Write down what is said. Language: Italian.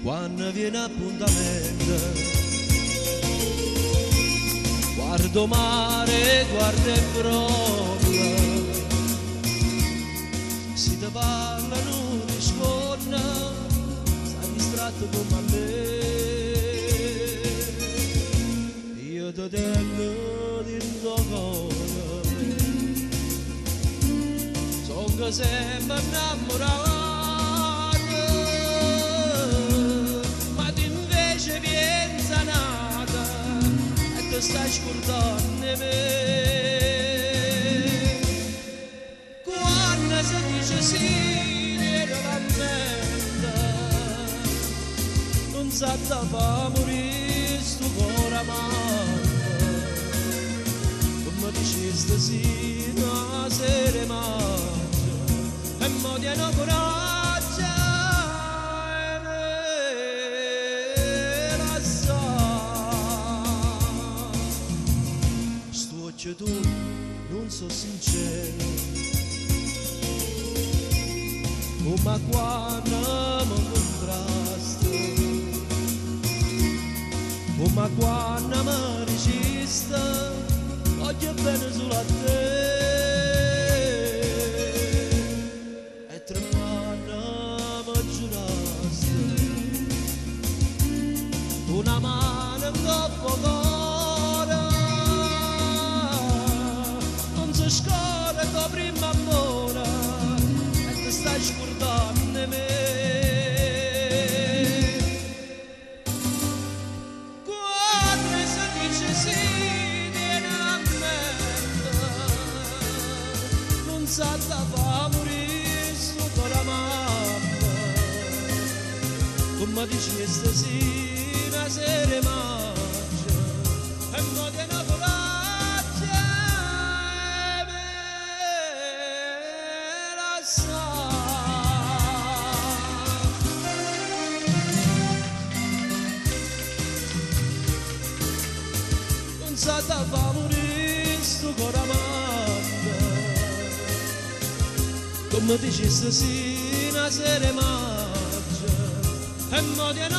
quando viene appuntamento. Guardo mare, guardo e brolla, si te parlano di scorna, stai distratto come a me. Io ti tengo dentro cuore, sono sempre innamorato. Stai scordando me quando si dice sì viene la merda non sa da fa morire sto cuore amato come dicesti sì una sera mangia e mo tieno coraggio e me la sa. Tu non so sincero, ma quando mi contrasto, ma quando mi resista, voglio bene solo a te. E tre mani mi giuraste, una mano in dopo scorre tuo primo amore e ti stai scordando me quando si dice sì viene a merda non sa da fa morire sotto la mamma come dicesti sì una sera mangia e mo tiene non sa da fa morire sto cuore amato come dicesti sì una sera mangia e mo tiene